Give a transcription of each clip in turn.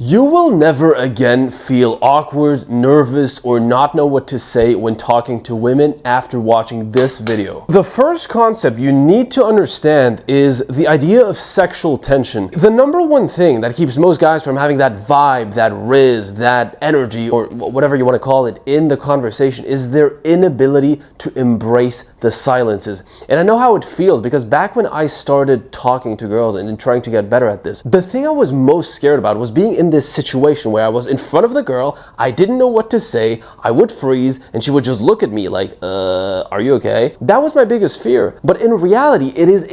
You will never again feel awkward, nervous, or not know what to say when talking to women after watching this video. The first concept you need to understand is the idea of sexual tension. The number one thing that keeps most guys from having that vibe, that rizz, that energy, or whatever you want to call it, in the conversation is their inability to embrace the silences. And I know how it feels because back when I started talking to girls and trying to get better at this, the thing I was most scared about was being in this situation where I was in front of the girl, I didn't know what to say, I would freeze, and she would just look at me like, are you okay? That was my biggest fear. But in reality, it is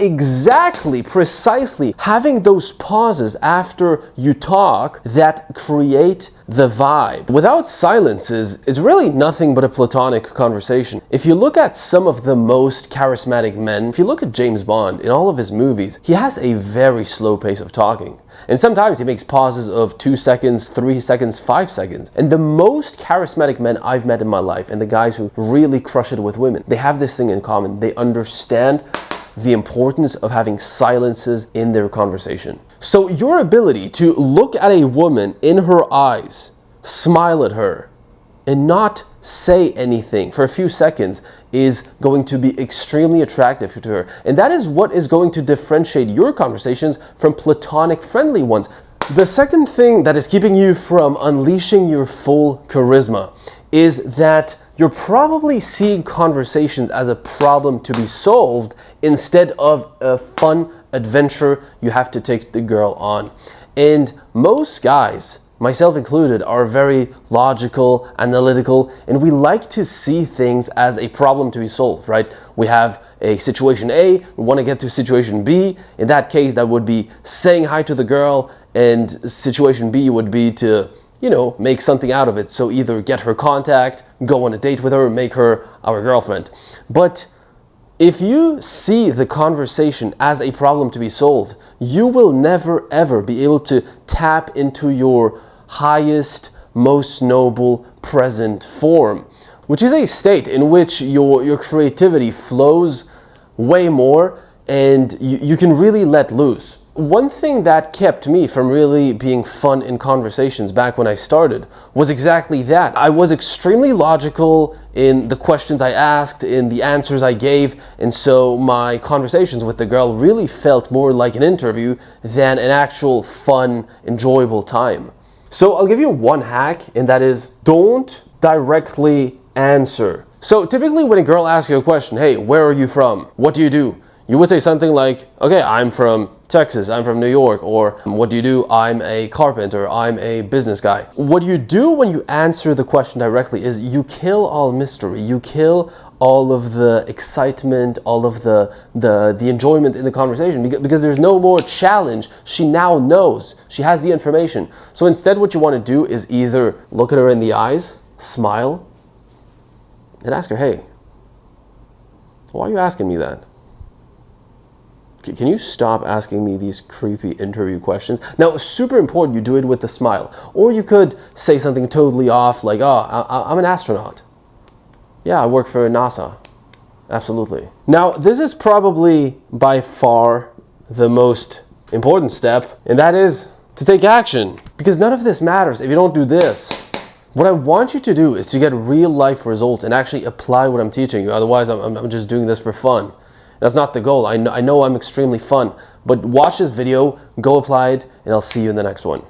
precisely having those pauses after you talk that create the vibe. Without silences, it's really nothing but a platonic conversation. If you look at some of the most charismatic men, if you look at James Bond, in all of his movies, he has a very slow pace of talking. And sometimes he makes pauses of 2 seconds, 3 seconds, 5 seconds. And the most charismatic men I've met in my life, and the guys who really crush it with women, they have this thing in common. They understand the importance of having silences in their conversation. So your ability to look at a woman in her eyes, smile at her, and not say anything for a few seconds is going to be extremely attractive to her. And that is what is going to differentiate your conversations from platonic friendly ones. The second thing that is keeping you from unleashing your full charisma is that you're probably seeing conversations as a problem to be solved instead of a fun adventure you have to take the girl on. And most guys, myself included, are very logical, analytical, and we like to see things as a problem to be solved, right? We have a situation A, we want to get to situation B. In that case, that would be saying hi to the girl, and situation B would be to, make something out of it. So either get her contact, go on a date with her, make her our girlfriend. But if you see the conversation as a problem to be solved, you will never ever be able to tap into your highest, most noble present form, which is a state in which your creativity flows way more and you can really let loose. One thing that kept me from really being fun in conversations back when I started was exactly that. I was extremely logical in the questions I asked, in the answers I gave, and so my conversations with the girl really felt more like an interview than an actual fun, enjoyable time. So I'll give you one hack, and that is don't directly answer. So typically when a girl asks you a question, hey, where are you from? What do you do? You would say something like, okay, I'm from Texas, I'm from New York, or what do you do? I'm a carpenter, I'm a business guy. What you do when you answer the question directly is you kill all mystery, you kill all of the excitement, all of the enjoyment in the conversation because there's no more challenge. She now knows, she has the information. So instead what you want to do is either look at her in the eyes, smile, and ask her, hey, why are you asking me that? Can you stop asking me these creepy interview questions? Now, it's super important you do it with a smile. Or you could say something totally off like, oh, I'm an astronaut. Yeah, I work for NASA. Absolutely. Now, this is probably by far the most important step, and that is to take action. Because none of this matters if you don't do this. What I want you to do is to get real life results and actually apply what I'm teaching you. Otherwise, I'm just doing this for fun. That's not the goal. I know I'm extremely fun, but watch this video, go apply it, and I'll see you in the next one.